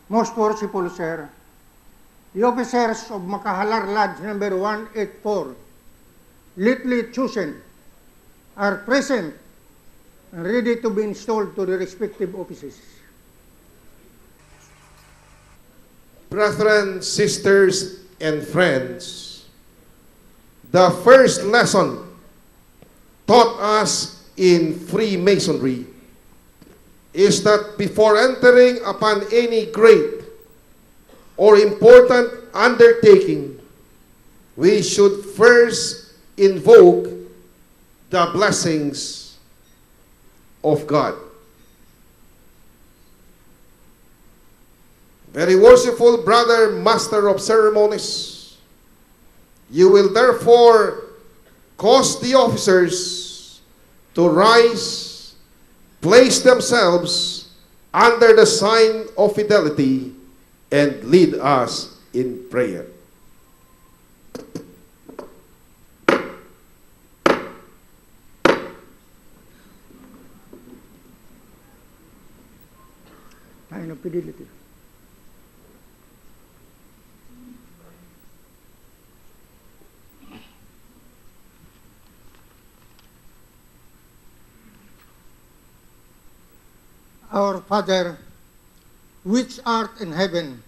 Most worshipful Sir, the officers of Macajalar Lodge number 184, lately chosen, are present and ready to be installed to the respective offices. Brethren, sisters, and friends, the first lesson taught us in Freemasonry is that before entering upon any great or important undertaking, we should first invoke the blessings of God. Very worshipful brother, master of ceremonies, you will therefore cause the officers to rise, place themselves under the sign of fidelity, and lead us in prayer. Sign of fidelity. Our Father, which art in heaven,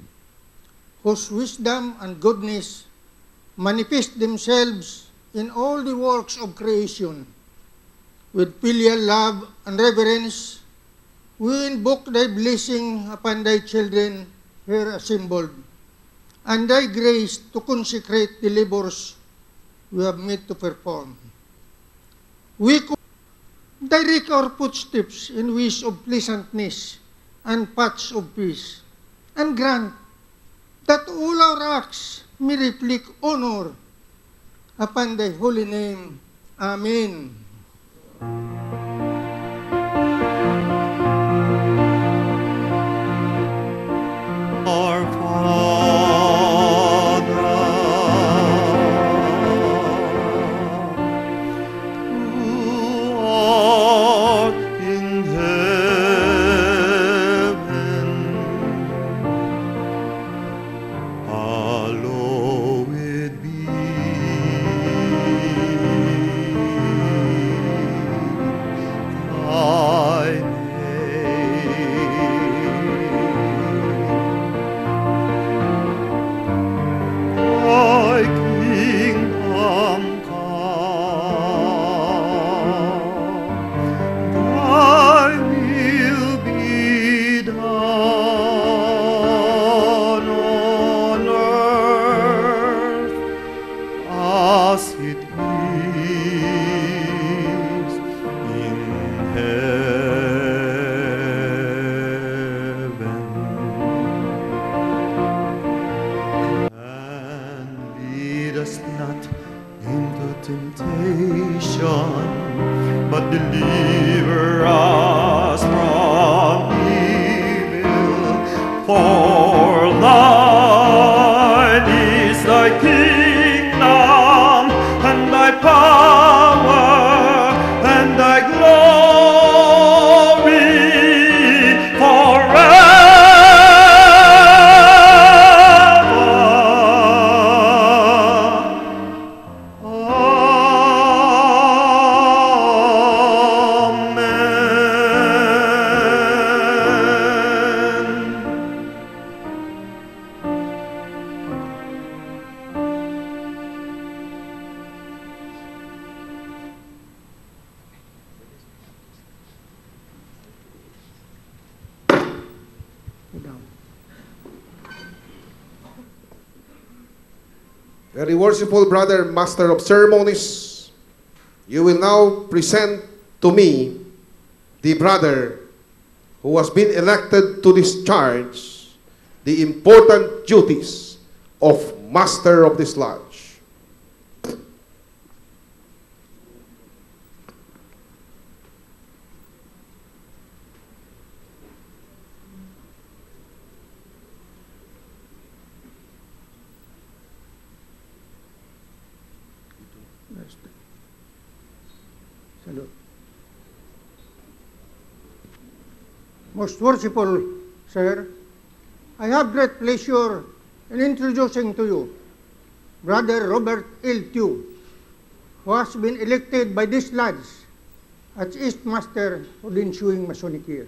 whose wisdom and goodness manifest themselves in all the works of creation, with filial love and reverence, we invoke thy blessing upon thy children here assembled, and thy grace to consecrate the labors we have made to perform. We direct our footsteps in ways of pleasantness and paths of peace, and grant that all our acts may reflect honor upon thy holy name. Amen. Our Father, who art in heaven, hallowed be thy Thy kingdom come, thy will be done on earth as it is in heaven. And lead us not into temptation, but deliver us from evil. For thine is thy kingdom, and thy power, and thy glory Very worshipful brother, master of ceremonies, you will now present to me the brother who has been elected to discharge the important duties of master of this lodge. Salute. Most worshipful Sir, I have great pleasure in introducing to you Brother Robert L. Tew, who has been elected by this lodge as East Master for the ensuing Masonic year.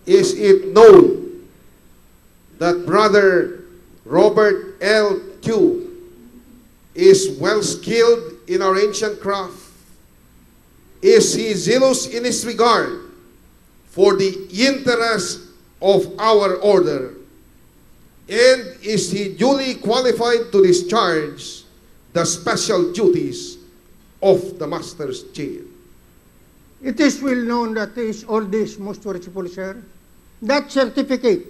Is it known that Brother Robert L. Tew is well skilled in our ancient craft? Is he zealous in his regard for the interest of our order? And is he duly qualified to discharge the special duties of the Master's chair? It is well known that he is all this, most worshipful sir. That certificate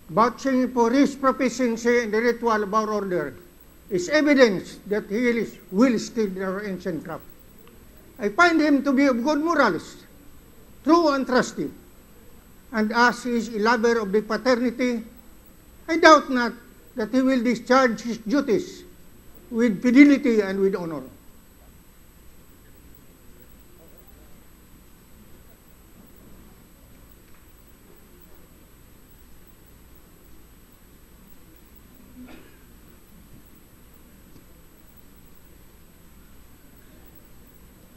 vouching for his proficiency in the ritual of our order is evidence that he is well skilled in our ancient craft. I find him to be of good morals, true and trusty, and as he is a lover of the fraternity, I doubt not that he will discharge his duties with fidelity and with honor.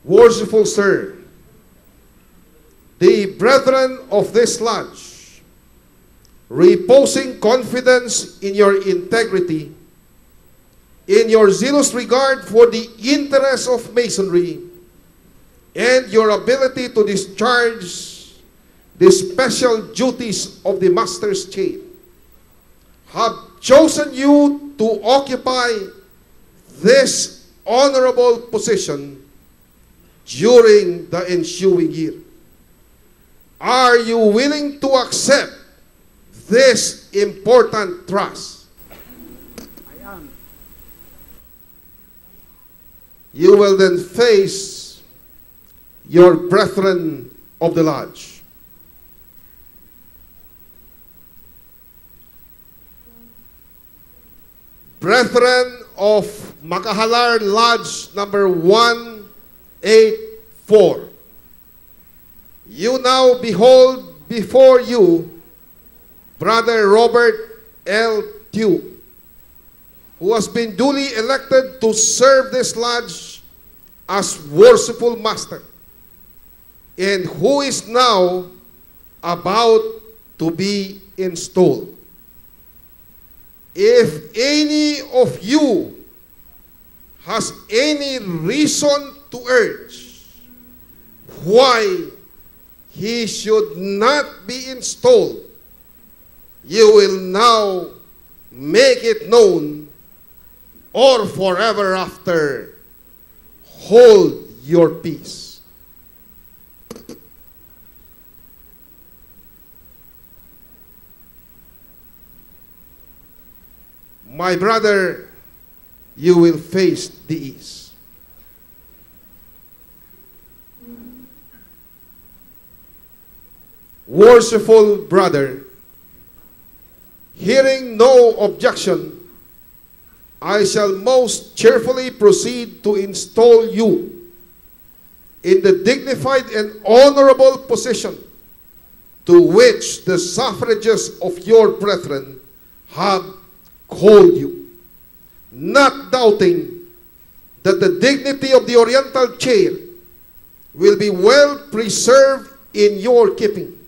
Worshipful sir, the brethren of this lodge, reposing confidence in your integrity, in your zealous regard for the interests of Masonry, and your ability to discharge the special duties of the Master's chair, have chosen you to occupy this honorable position during the ensuing year. Are you willing to accept this important trust? I am. You will then face your brethren of the lodge. Brethren of Macajalar Lodge number 184. You now behold before you Brother Robert L. Tew, who has been duly elected to serve this lodge as worshipful master, and who is now about to be installed. If any of you has any reason to urge why he should not be installed, you will now make it known, or forever after hold your peace. My brother, you will face the east. Worshipful brother, hearing no objection, I shall most cheerfully proceed to install you in the dignified and honorable position to which the suffrages of your brethren have called you, not doubting that the dignity of the Oriental chair will be well preserved in your keeping,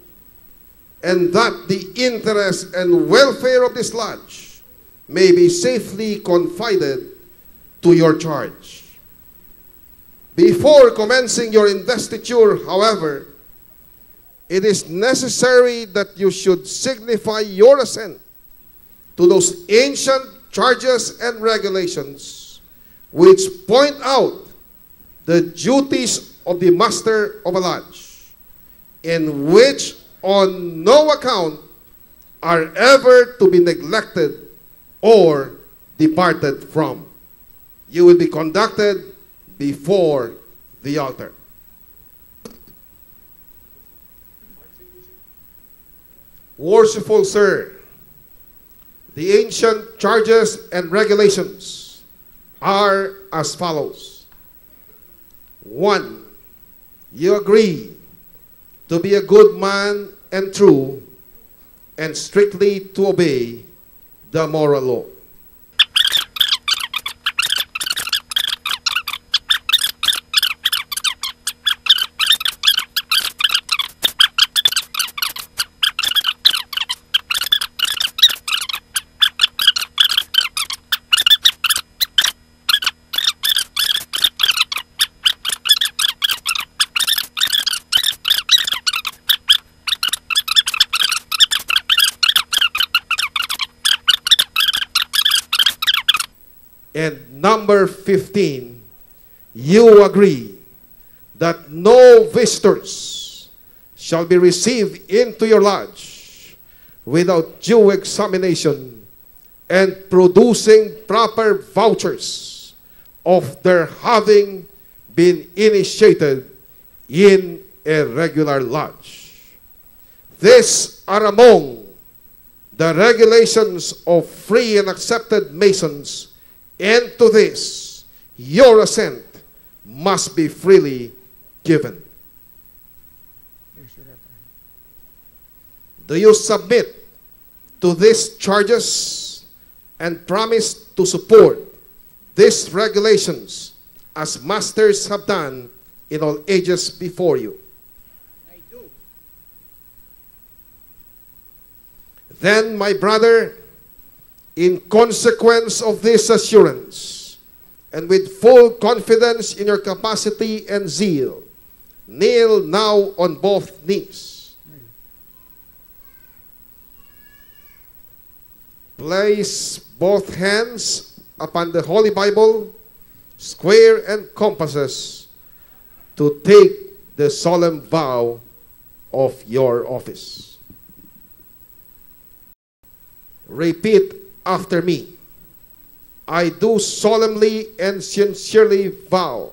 and that the interest and welfare of this lodge may be safely confided to your charge. Before commencing your investiture, however, it is necessary that you should signify your assent to those ancient charges and regulations which point out the duties of the master of a lodge, in which on no account are ever to be neglected or departed from. You will be conducted before the altar. Worshipful Sir, the ancient charges and regulations are as follows. 1. You agree to be a good man and true, and strictly to obey the moral law. And number 15, you agree that no visitors shall be received into your lodge without due examination and producing proper vouchers of their having been initiated in a regular lodge. These are among the regulations of free and accepted Masons, and to this, your assent must be freely given. Do you submit to these charges and promise to support these regulations as masters have done in all ages before you? I do. Then, my brother, in consequence of this assurance, and with full confidence in your capacity and zeal, kneel now on both knees. Place both hands upon the Holy Bible, square and compasses, to take the solemn vow of your office. Repeat after me. I do solemnly and sincerely vow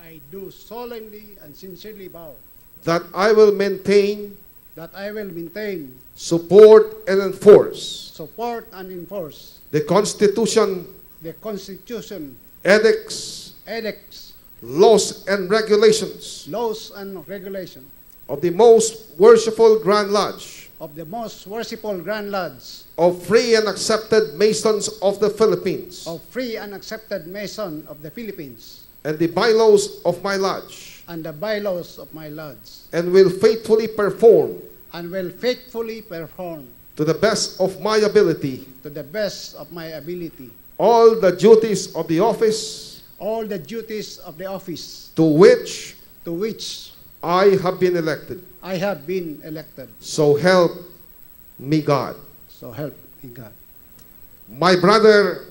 I do solemnly and sincerely vow that I will maintain, that I will maintain, support, and enforce support, and enforce the Constitution, the Constitution, edicts, edicts, laws, and regulations laws, and regulations of the most worshipful Grand Lodge of the most worshipful Grand Lodge of free and accepted Masons of the Philippines, of free and accepted Mason of the Philippines, and the bylaws of my lodge, and the bylaws of my lodge, and will faithfully perform and will faithfully perform to the best of my ability to the best of my ability all the duties of the office all the duties of the office to which to which I have been elected. I have been elected. So help me God. So help me God. My brother,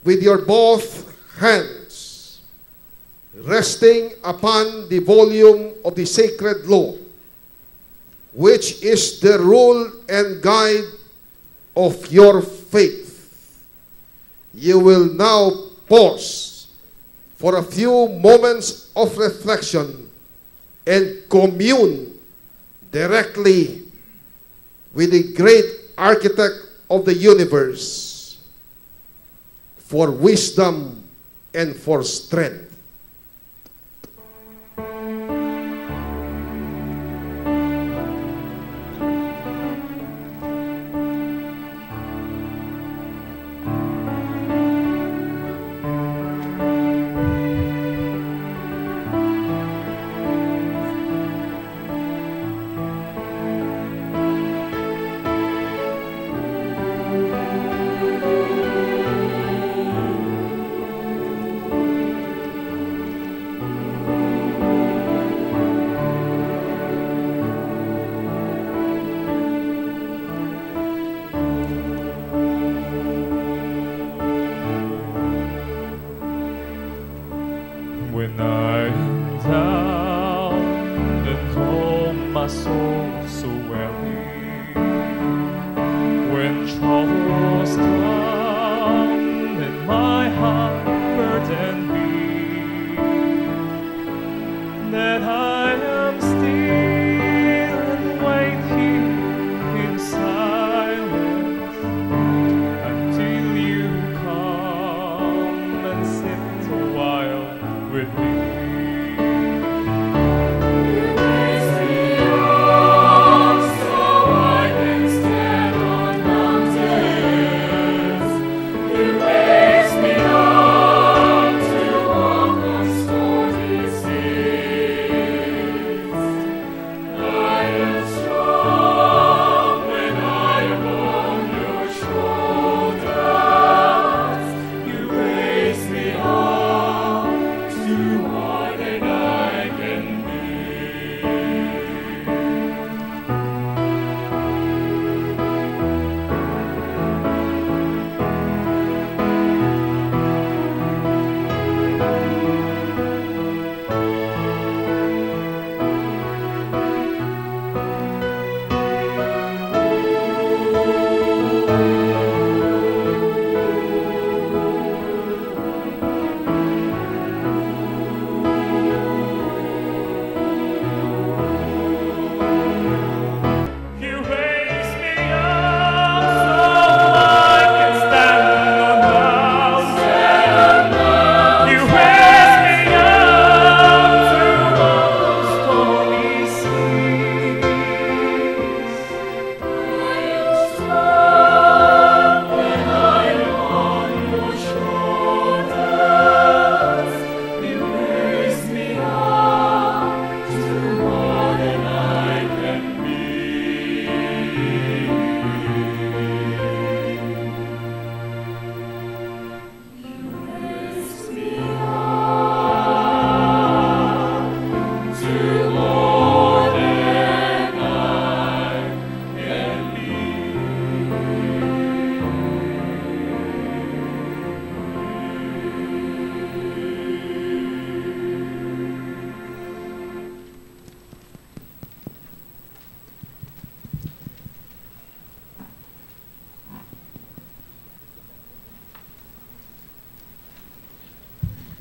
with your both hands resting upon the volume of the sacred law, which is the rule and guide of your faith, you will now pause for a few moments of reflection and commune directly with the great architect of the universe for wisdom and for strength.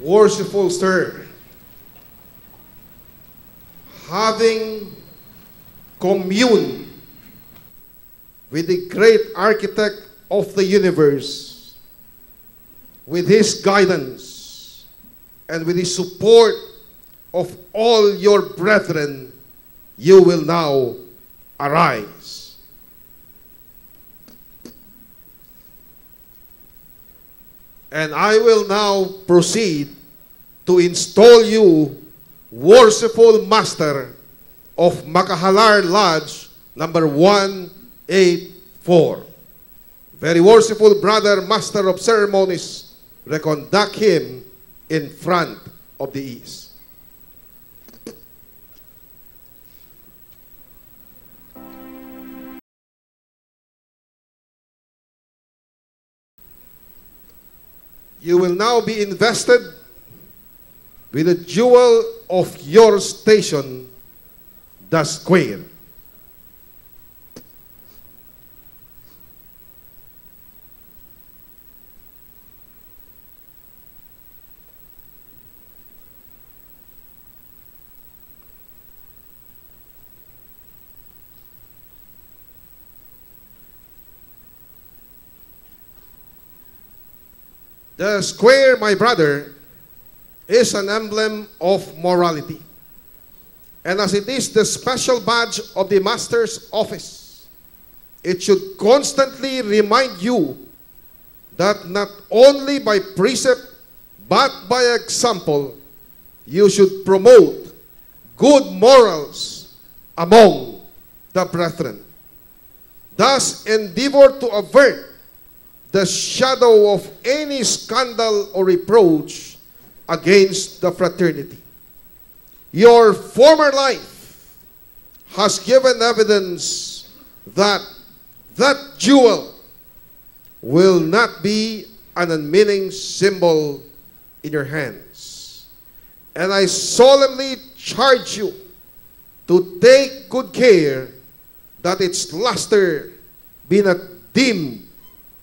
Worshipful sir, having communed with the great architect of the universe, with his guidance and with the support of all your brethren, you will now arise. And I will now proceed to install you worshipful master of Macajalar Lodge number 184. Very worshipful brother, master of ceremonies, reconduct him in front of the east. You will now be invested with the jewel of your station, the square. The square, my brother, is an emblem of morality. And as it is the special badge of the master's office, it should constantly remind you that not only by precept, but by example, you should promote good morals among the brethren. Thus, endeavor to avert the shadow of any scandal or reproach against the fraternity. Your former life has given evidence that that jewel will not be an unmeaning symbol in your hands. And I solemnly charge you to take good care that its luster be not dimmed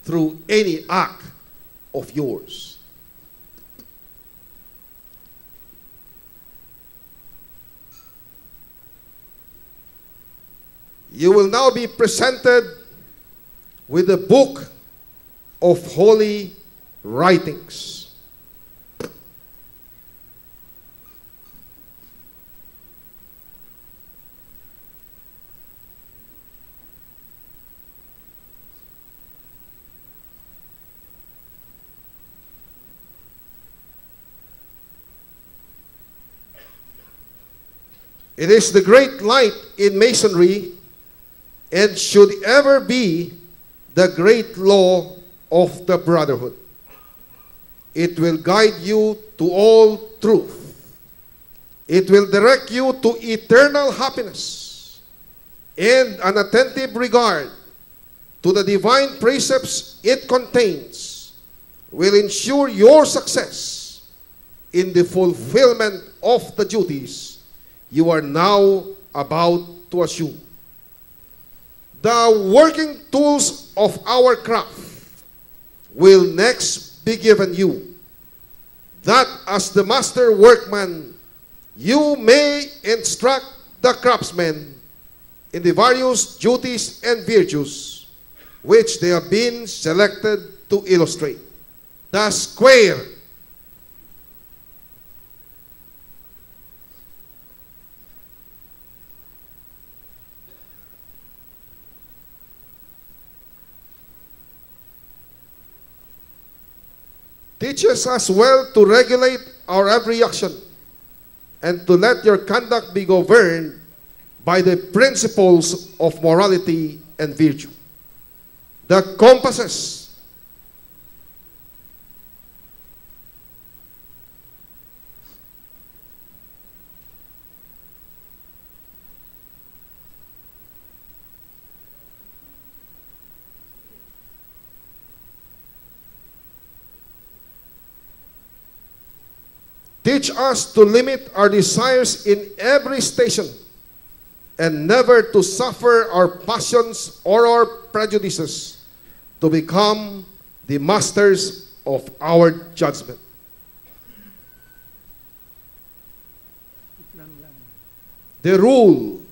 through any act of yours. You will now be presented with the book of holy writings. It is the great light in masonry and should ever be the great law of the brotherhood. It will guide you to all truth. It will direct you to eternal happiness, and an attentive regard to the divine precepts it contains will ensure your success in the fulfillment of the duties you are now about to assume. The working tools of our craft will next be given you, that as the master workman, you may instruct the craftsmen in the various duties and virtues which they have been selected to illustrate. The square teaches us well to regulate our every action and to let your conduct be governed by the principles of morality and virtue. The compasses teach us to limit our desires in every station and never to suffer our passions or our prejudices to become the masters of our judgment. the rule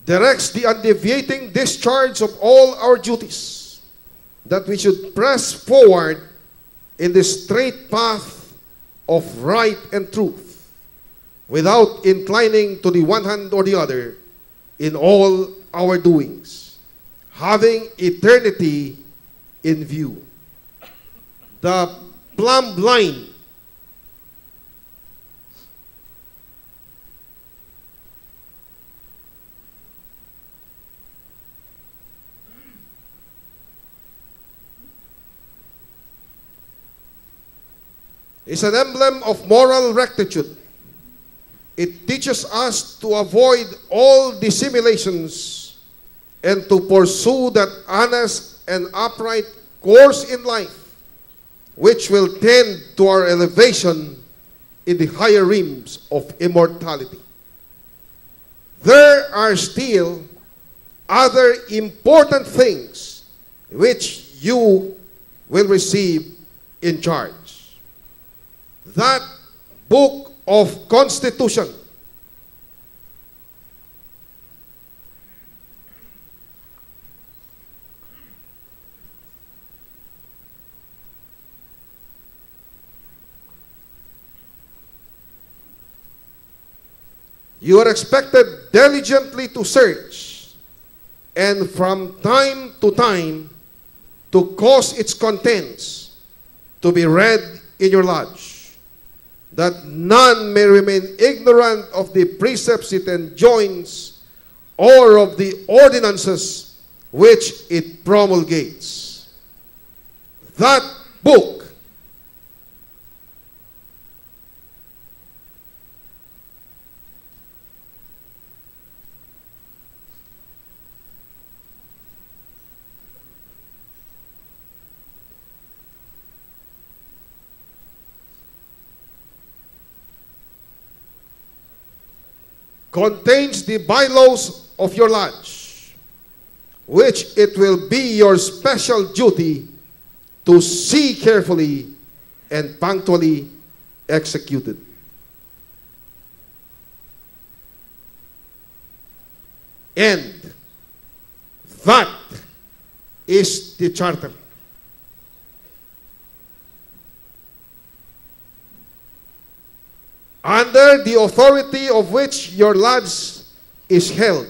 directs the undeviating discharge of all our duties, that we should press forward in the straight path of right and truth, without inclining to the one hand or the other in all our doings, having eternity in view. The plumb line is an emblem of moral rectitude. It teaches us to avoid all dissimulations and to pursue that honest and upright course in life, which will tend to our elevation in the higher realms of immortality. There are still other important things which you will receive in charge. That book of Constitution, you are expected diligently to search and from time to time to cause its contents to be read in your lodge, that none may remain ignorant of the precepts it enjoins or of the ordinances which it promulgates. That book contains the bylaws of your lodge, which it will be your special duty to see carefully and punctually executed. And that is the charter. Under the authority of which your lodge is held,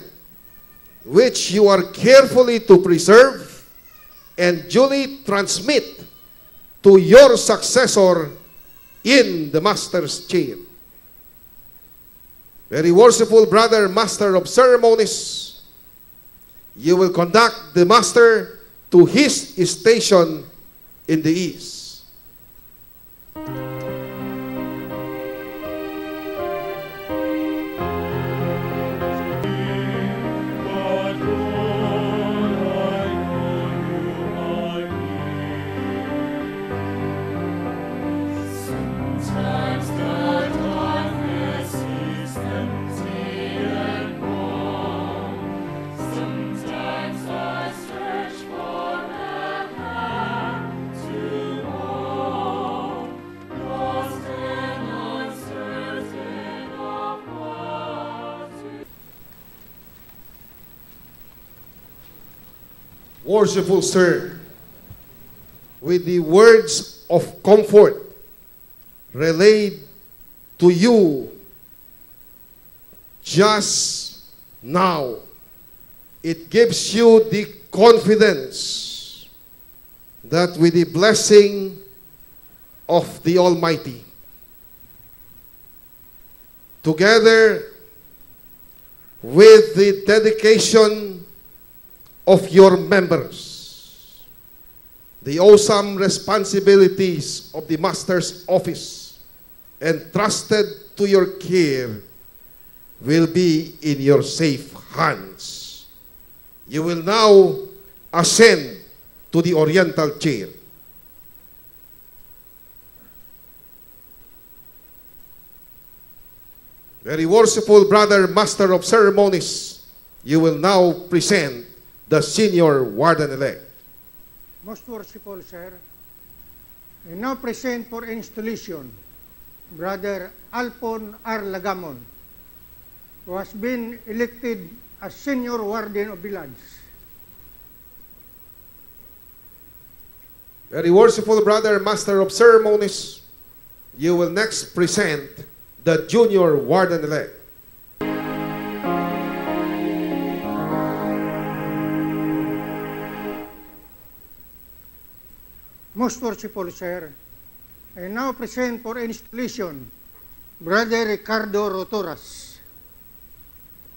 which you are carefully to preserve and duly transmit to your successor in the master's chair. Very worshipful brother, master of ceremonies, you will conduct the master to his station in the east. Worshipful sir, with the words of comfort relayed to you just now, it gives you the confidence that with the blessing of the Almighty, together with the dedication of your members, the awesome responsibilities of the master's office entrusted to your care will be in your safe hands. You will now ascend to the oriental chair. Very worshipful Brother Master of Ceremonies, you will now present the Senior Warden-elect. Most worshipful sir, I now present for installation Brother Alpon R. Lagamon, who has been elected as Senior Warden of the Lodge. Very worshipful Brother Master of Ceremonies, you will next present the Junior Warden-elect. Most worshipful sir, I now present for installation Brother Ricardo Rotoras,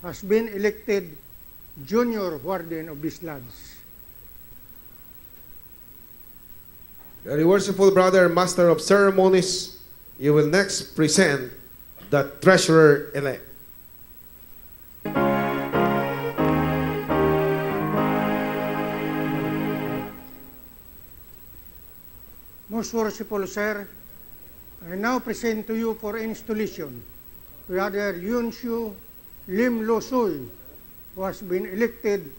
has been elected Junior Warden of this Lodge. Very worshipful Brother Master of Ceremonies, you will next present the Treasurer-elect. Most worshipful sir, I now present to you for installation Brother Yunshu Lim Lo Soy, who has been elected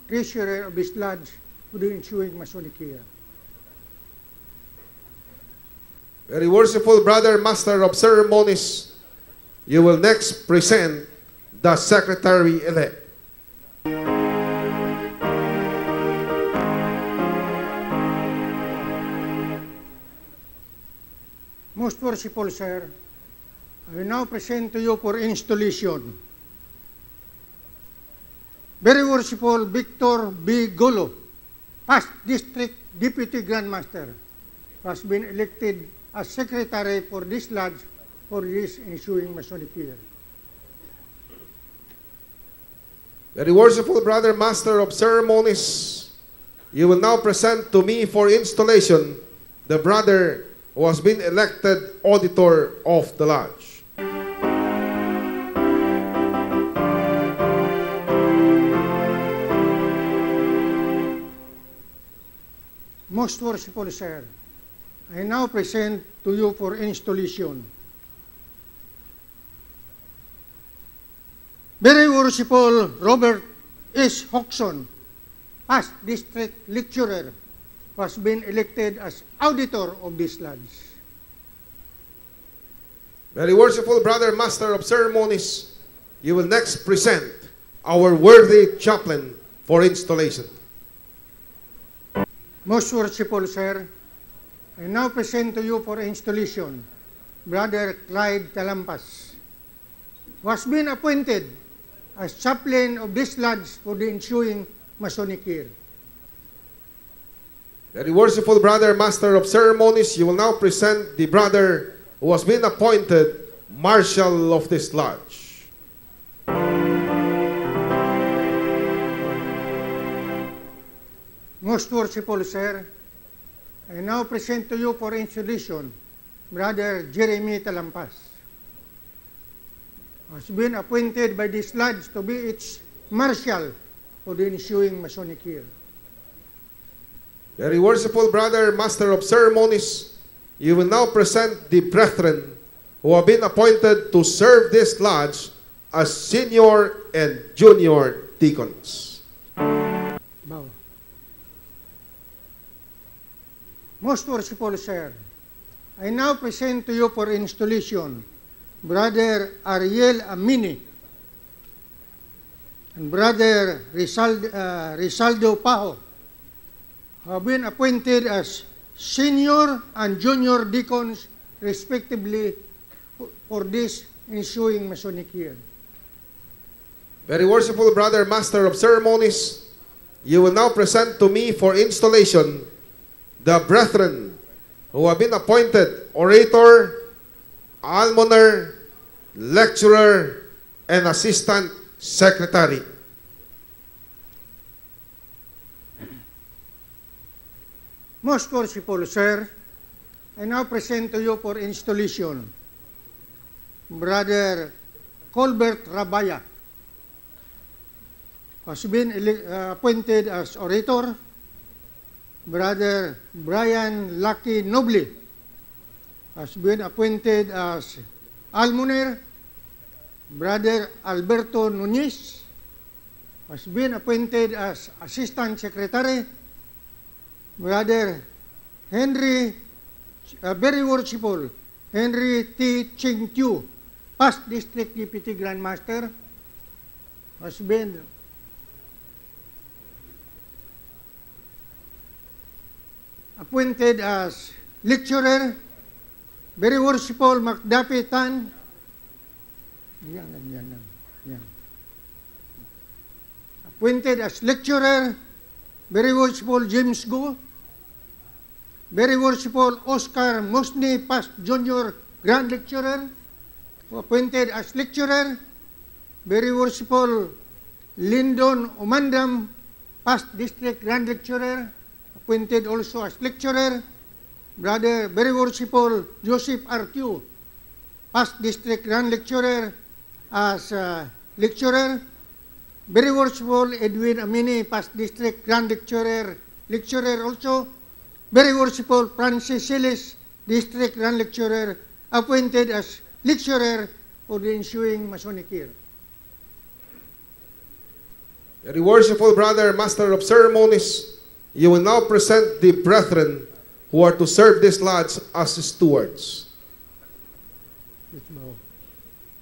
Treasurer of this Lodge for the ensuing Masonic year. Very worshipful Brother Master of Ceremonies, you will next present the Secretary-elect. Most worshipful sir, I now present to you for installation Very worshipful Victor B. Golo, past District Deputy Grandmaster, has been elected as Secretary for this lodge for this ensuing Masonic year. Very worshipful Brother Master of Ceremonies, you will now present to me for installation the brother who has been elected Auditor of the Lodge. Most worshipful Sir, I now present to you for installation Very worshipful Robert S. Hodgson, past District Lecturer, who has been elected as Auditor of this lodge. Very worshipful Brother Master of Ceremonies, you will next present our worthy chaplain for installation. Most worshipful Sir, I now present to you for installation Brother Clyde Talampas, who has been appointed as chaplain of this lodge for the ensuing Masonic year. Very worshipful Brother Master of Ceremonies, you will now present the brother who has been appointed Marshal of this lodge. Most worshipful Sir, I now present to you for installation Brother Jeremy Talampas, has been appointed by this lodge to be its marshal for the ensuing Masonic year. Very worshipful Brother Master of Ceremonies, you will now present the brethren who have been appointed to serve this lodge as senior and junior deacons. Bow. Most worshipful Sir, I now present to you for installation Brother Ariel Amini and Brother Rizaldo Pajo, who have been appointed as senior and junior deacons respectively for this ensuing Masonic year. Very worshipful Brother Master of Ceremonies, you will now present to me for installation the brethren who have been appointed orator, almoner, lecturer, and assistant secretary. Most worshipful Sir, I now present to you for installation Brother Colbert Rabaya, who has been appointed as orator, Brother Brian Lucky Noble has been appointed as almoner, Brother Alberto Nunez has been appointed as Assistant Secretary. Brother Henry, very worshipful, Henry T. Ching Chu, past District Deputy Grandmaster, has been appointed as lecturer. Very worshipful Macdapi Tan. Yan. Appointed as lecturer. Very worshipful James Go. Very worshipful Oscar Mosni, past junior grand lecturer, appointed as lecturer. Very worshipful Lyndon Omandam, past district grand lecturer, appointed also as lecturer. Brother, very worshipful Joseph Artiu, past district grand lecturer, as lecturer. Very worshipful Edwin Amini, past district grand lecturer also. Very worshipful Francis Silis, district grand lecturer, appointed as lecturer for the ensuing Masonic year. Very worshipful Brother, Master of Ceremonies, you will now present the brethren who are to serve this lodge as stewards. Let's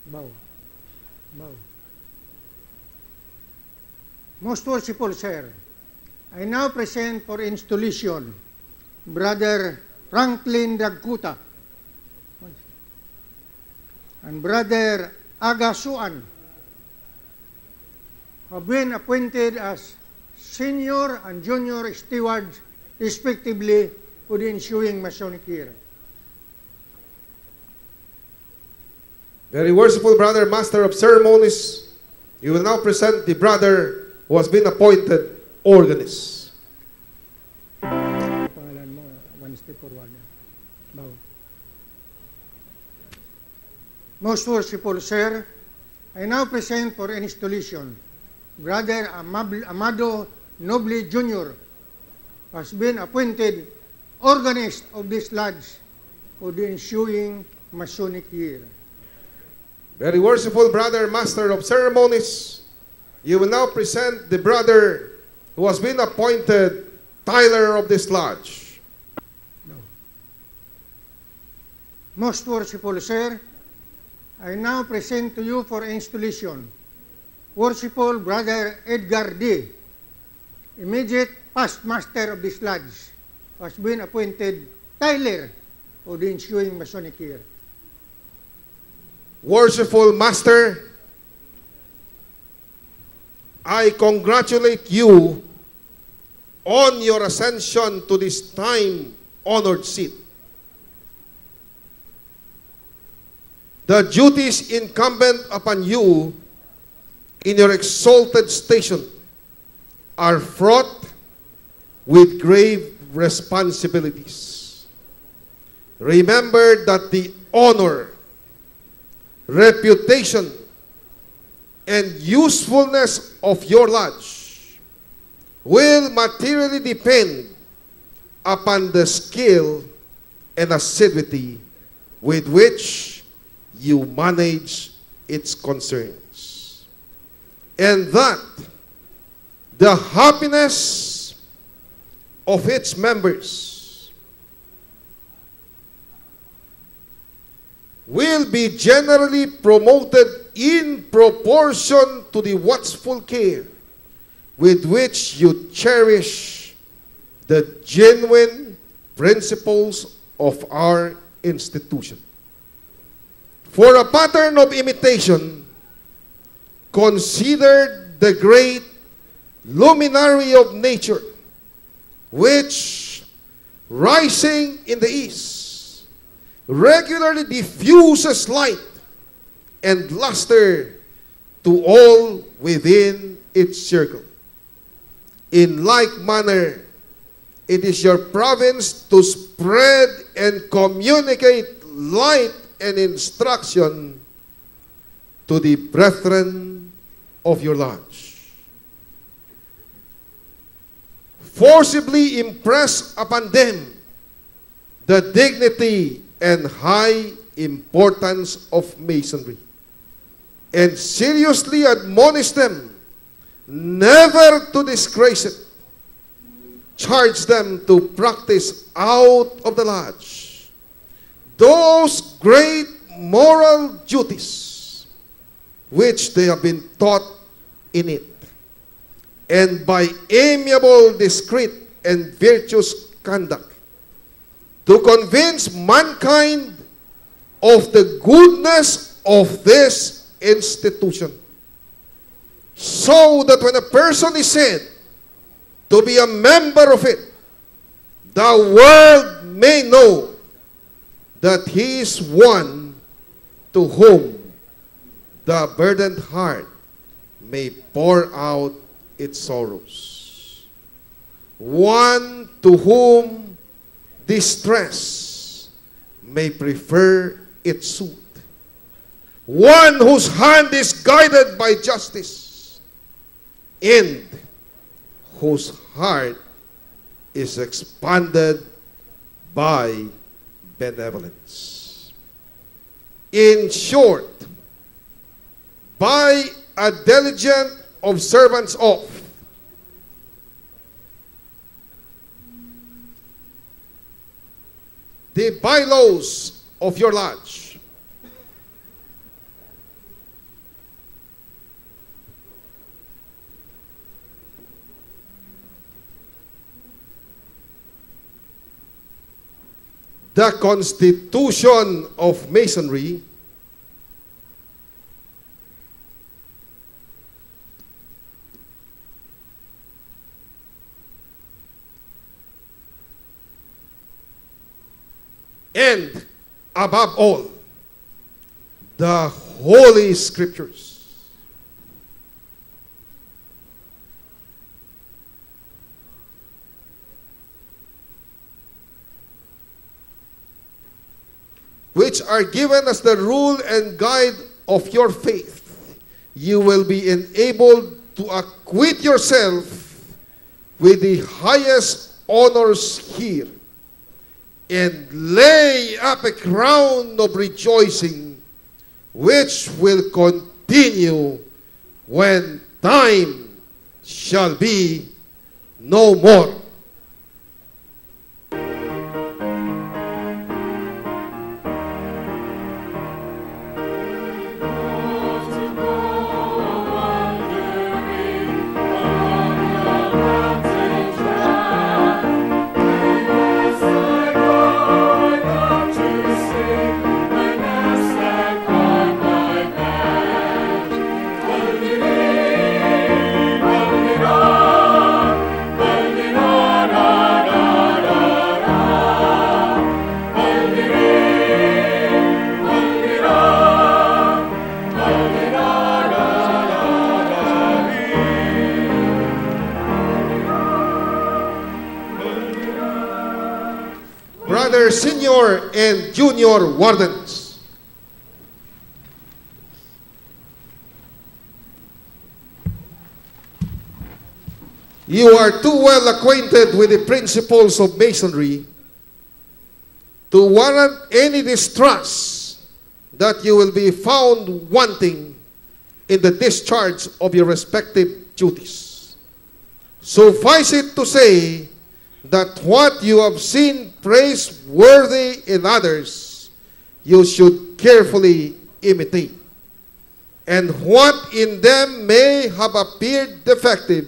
bow. Most worshipful Sir, I now present for installation Brother Franklin Dagkuta and Brother Agasuan, have been appointed as senior and junior stewards respectively for the ensuing Masonic year. Very worshipful Brother, Master of Ceremonies, you will now present the brother who has been appointed organist. Pangalan mo, one step forward. Bow. Most worshipful Sir, I now present for installation Brother Amado Noble Jr. has been appointed organist of this lodge for the ensuing Masonic year. Very worshipful Brother, Master of Ceremonies, you will now present the brother who has been appointed Tyler of this lodge. No. Most worshipful Sir, I now present to you for installation worshipful Brother Edgar D., immediate past master of this lodge, has been appointed Tyler for the ensuing Masonic year. Worshipful Master, I congratulate you on your ascension to this time-honored seat. The duties incumbent upon you in your exalted station are fraught with grave responsibilities. Remember that the honor, reputation, and usefulness of your lodge will materially depend upon the skill and assiduity with which you manage its concerns, and that the happiness of its members will be generally promoted in proportion to the watchful care with which you cherish the genuine principles of our institution. For a pattern of imitation, consider the great luminary of nature, which, rising in the east, regularly diffuses light and luster to all within its circle. In like manner, it is your province to spread and communicate light and instruction to the brethren of your lodge. Forcibly impress upon them the dignity and high importance of Masonry. and seriously admonish them never to disgrace it. Charge them to practice out of the lodge those great moral duties which they have been taught in it, and by amiable, discreet, and virtuous conduct to convince mankind of the goodness of this institution, so that when a person is said to be a member of it, the world may know that he is one to whom the burdened heart may pour out its sorrows, one to whom distress may prefer its suit, one whose hand is guided by justice, and whose heart is expanded by benevolence. In short, by a diligent observance of the bylaws of your lodge, the Constitution of Masonry, and above all, the Holy Scriptures, which are given as the rule and guide of your faith, you will be enabled to acquit yourself with the highest honors here, and lay up a crown of rejoicing, which will continue when time shall be no more. Brother Senior and Junior Wardens, you are too well acquainted with the principles of Masonry to warrant any distrust that you will be found wanting in the discharge of your respective duties. Suffice it to say that what you have seen praiseworthy in others, you should carefully imitate. And what in them may have appeared defective,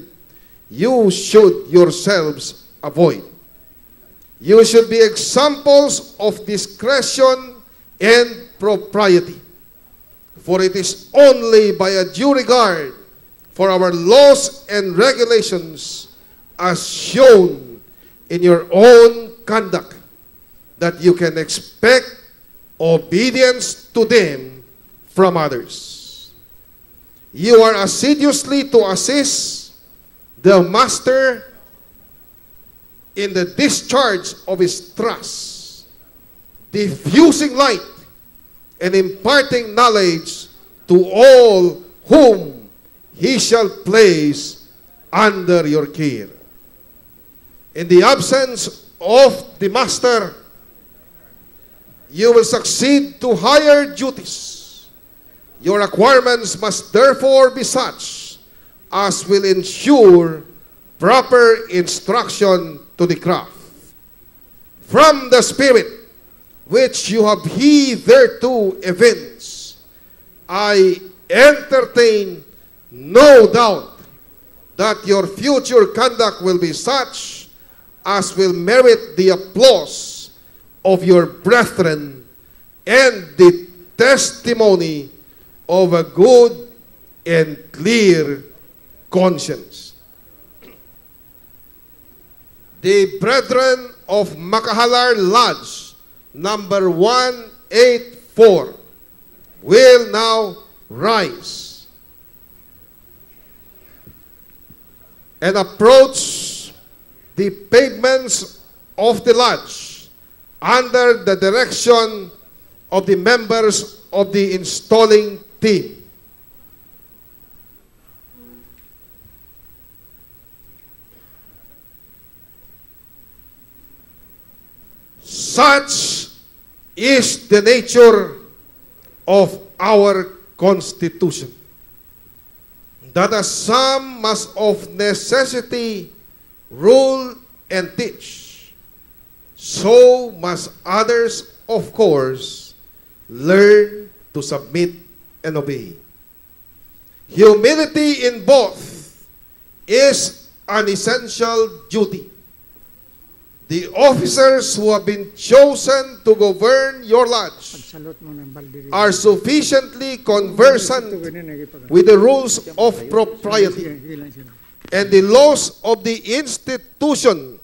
you should yourselves avoid. You should be examples of discretion and propriety. For it is only by a due regard for our laws and regulations as shown in your own conduct that you can expect obedience to them from others. You are assiduously to assist the master in the discharge of his trust, diffusing light and imparting knowledge to all whom he shall place under your care. In the absence of the master, you will succeed to higher duties, Your requirements must therefore be such as will ensure proper instruction to the craft. From the Spirit which you have hitherto evinced, I entertain no doubt that your future conduct will be such as will merit the applause of your brethren and the testimony of a good and clear conscience. The brethren of Macajalar Lodge, number 184, will now rise and approach the pavements of the lodge under the direction of the members of the installing team. Such is the nature of our Constitution, that as some must of necessity rule and teach, so must others, of course, learn to submit and obey. Humility in both is an essential duty. The officers who have been chosen to govern your lodge Pagsalot mo ng balde. are sufficiently conversant with the rules of propriety and the laws of the institution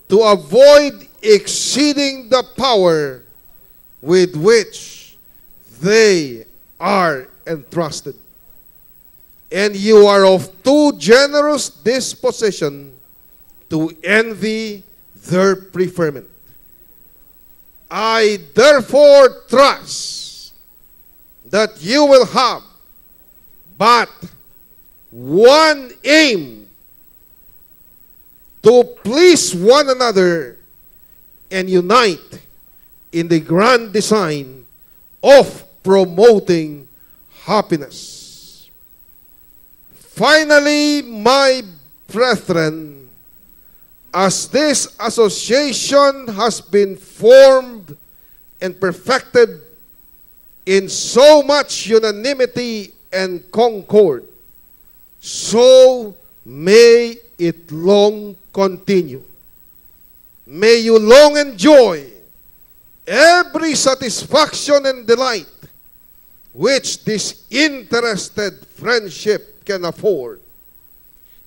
to avoid exceeding the power with which they are entrusted. And you are of too generous disposition to envy their preferment. I therefore trust that you will have but one aim: to please one another and unite in the grand design of promoting happiness. Finally, my brethren, as this association has been formed and perfected in so much unanimity and concord, so may it long continue. May you long enjoy every satisfaction and delight which this interested friendship can afford.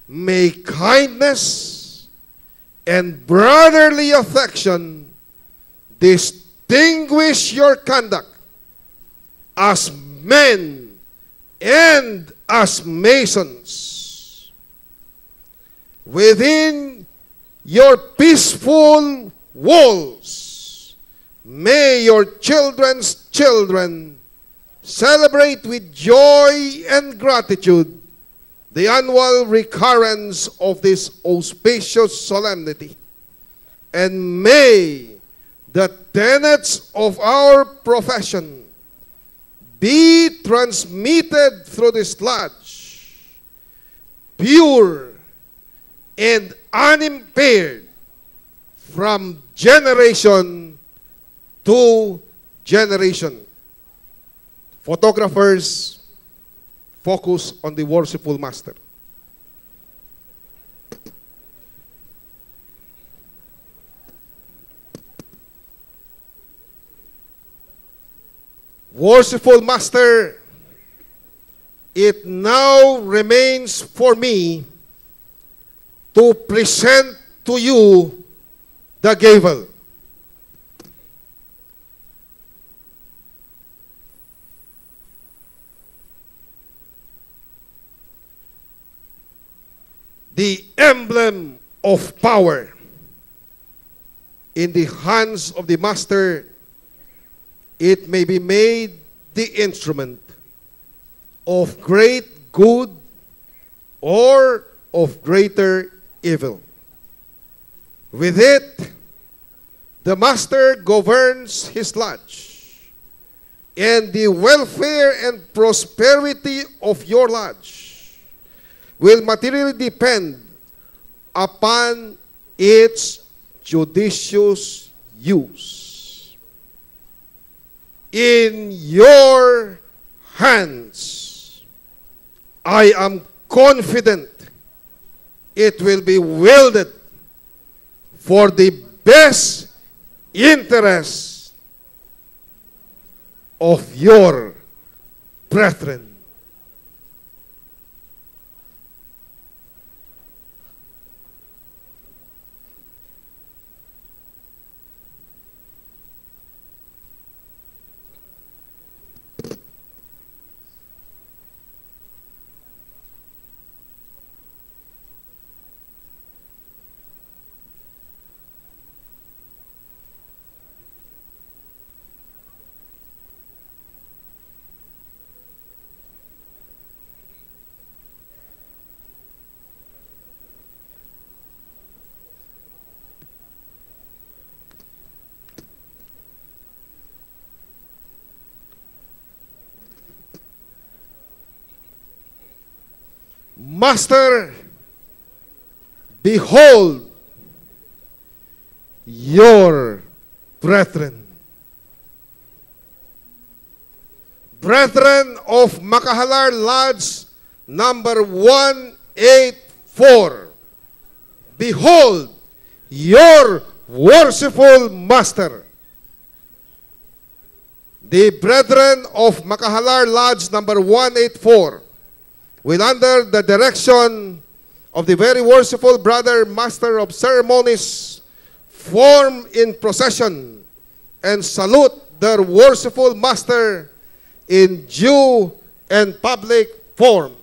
May kindness and brotherly affection distinguish your conduct as men and as masons. Within your peaceful walls, may your children's children celebrate with joy and gratitude the annual recurrence of this auspicious solemnity. And may the tenets of our profession be transmitted through this lodge, pure and unimpaired, from generation to generation. Photographers, focus on the worshipful master. Worshipful master, it now remains for me to present to you the gavel. The emblem of power. In the hands of the master, it may be made the instrument of great good or of greater evil. With it, the master governs his lodge and the welfare and prosperity of your lodge will materially depend upon its judicious use. In your hands, I am confident it will be wielded for the best interest of your brethren. Master, behold your brethren. Brethren of Macajalar Lodge number 184, behold your worshipful master. The brethren of Macajalar Lodge number 184 will, under the direction of the very worshipful brother master of ceremonies, form in procession and salute their worshipful master in due and public form.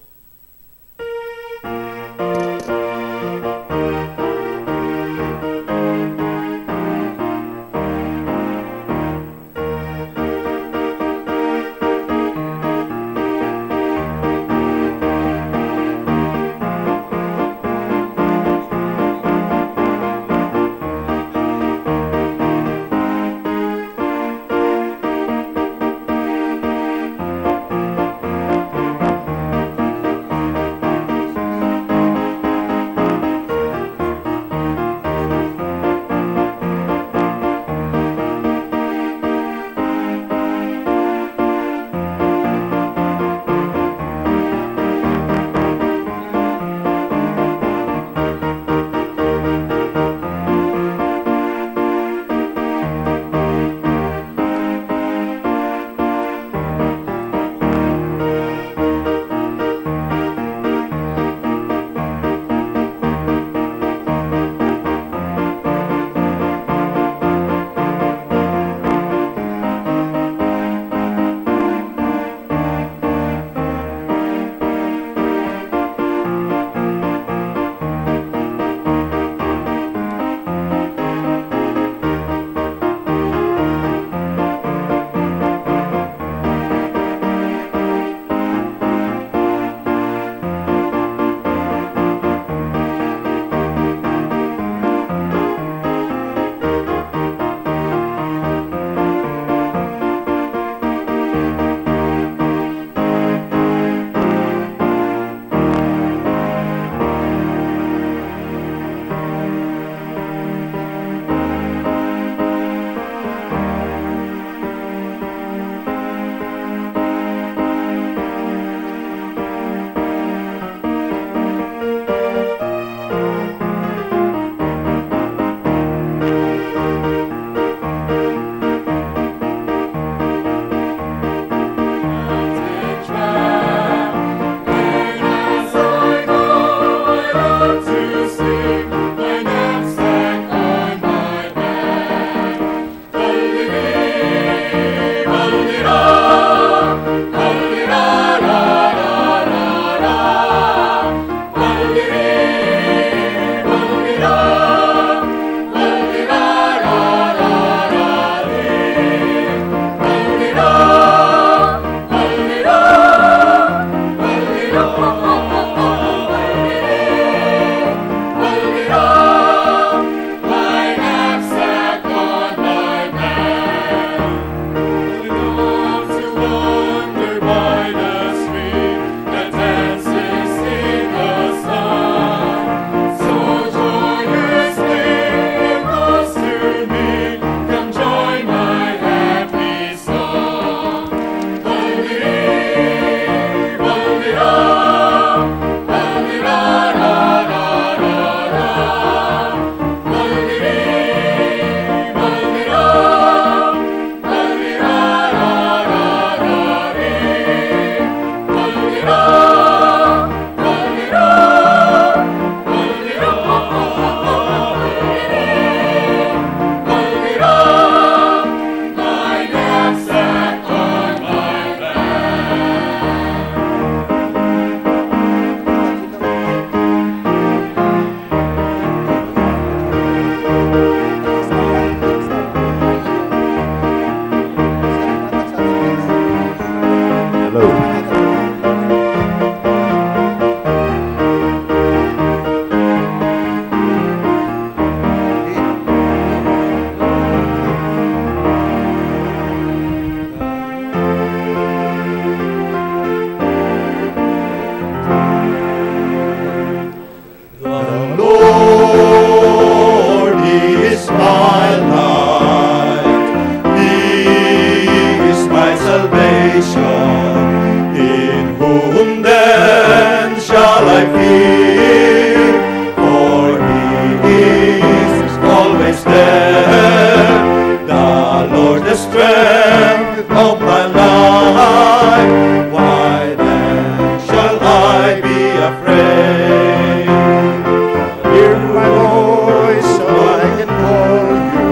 voice so I can call you.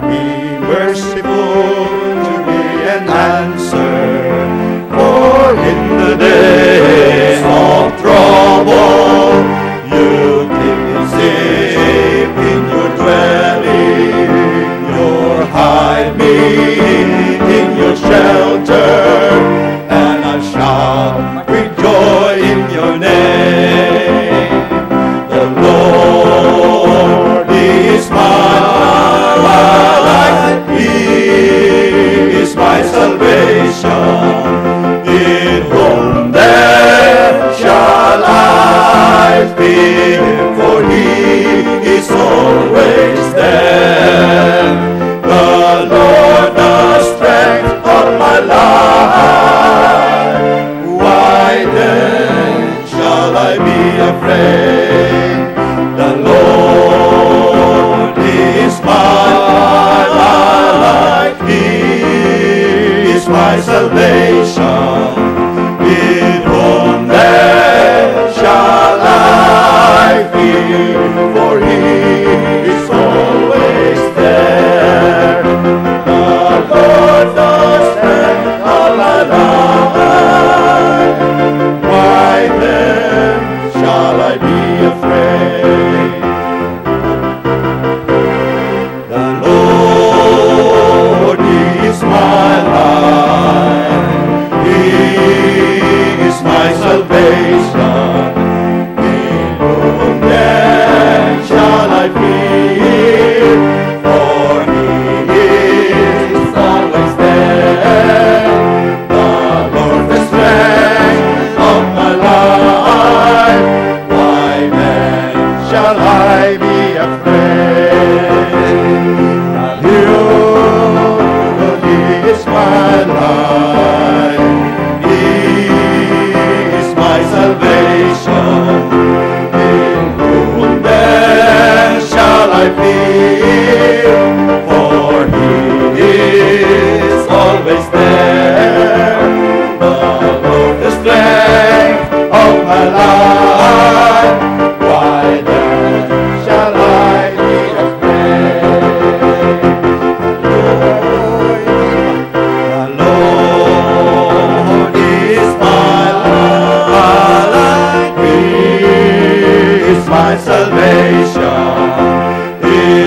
Be merciful to me and answer. For in the days of trouble, you keep me safe in your dwelling. You hide me in your shelter, and I shout with joy in your name. The Lord is my light, He is my salvation. In whom then shall I fear? For He is always there. The Lord, the strength of my life. Why then shall I be afraid? The Lord is my light, He is my salvation. In whom then shall I fear? For He is always there. The Lord, the strength of my life. Why then shall I be afraid? The Lord is my light. He is my salvation. In whom then shall I fear? For He is always there. The Lord, the strength of my life. Why then shall I be afraid? The Lord is my light. He is my salvation. In whom then shall I fear? For He is always there. The Lord, the strength of my life. Why then shall I be afraid? The Lord is my light. He is my salvation. In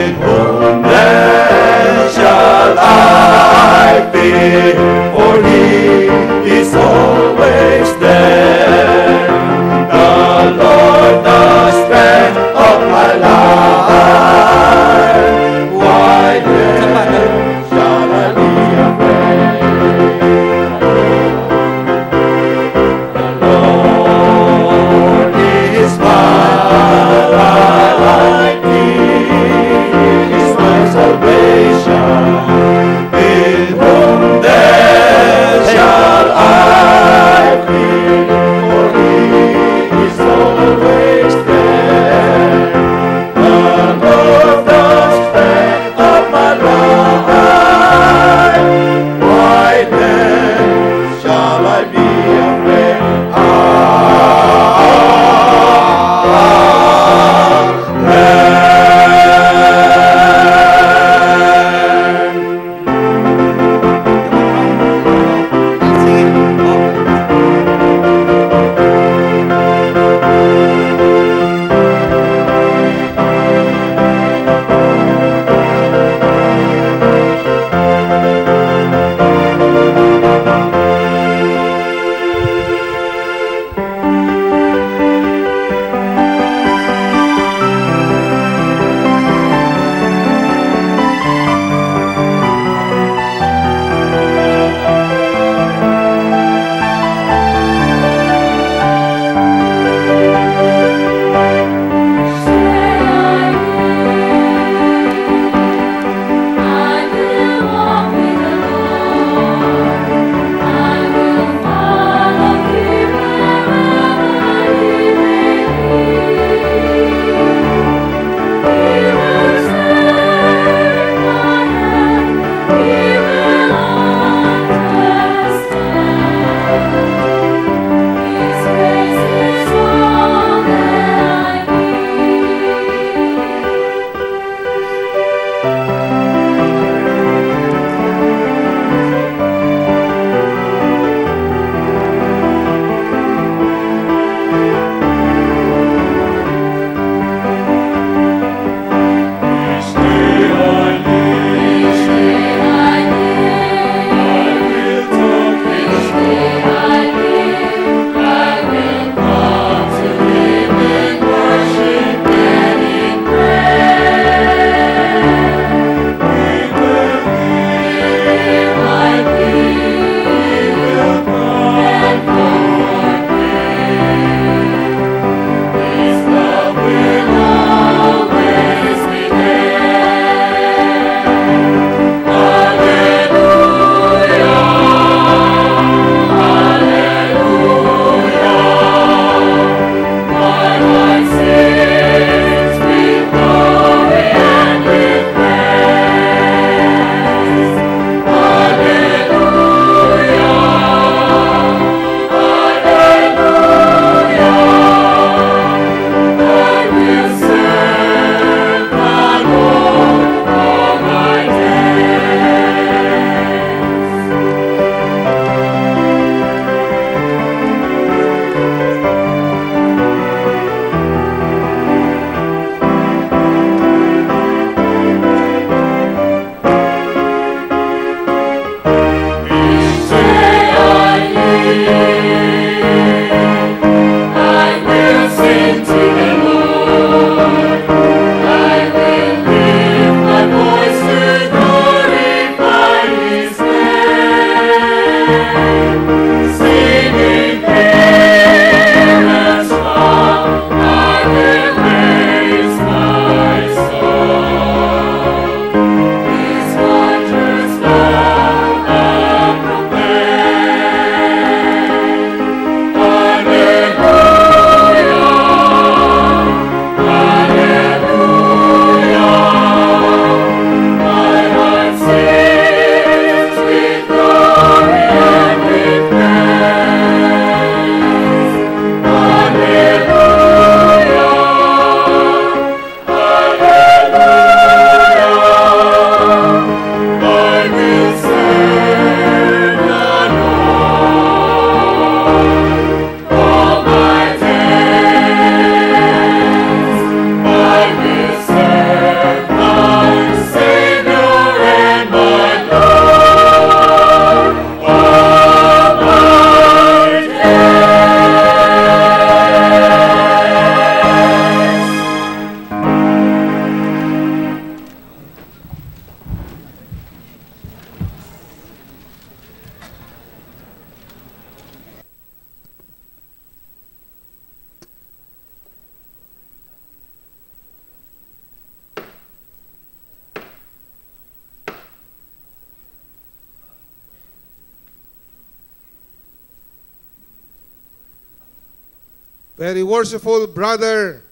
Very worshipful brother,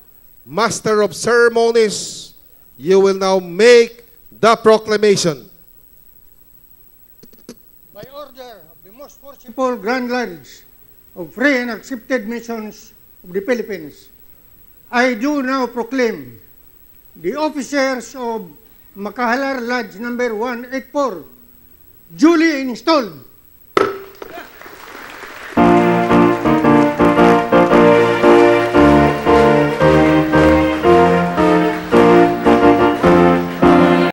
master of ceremonies, you will now make the proclamation. By order of the most worshipful Grand Lodge of Free and Accepted Missions of the Philippines, I do now proclaim the officers of Macajalar Lodge number 184 duly installed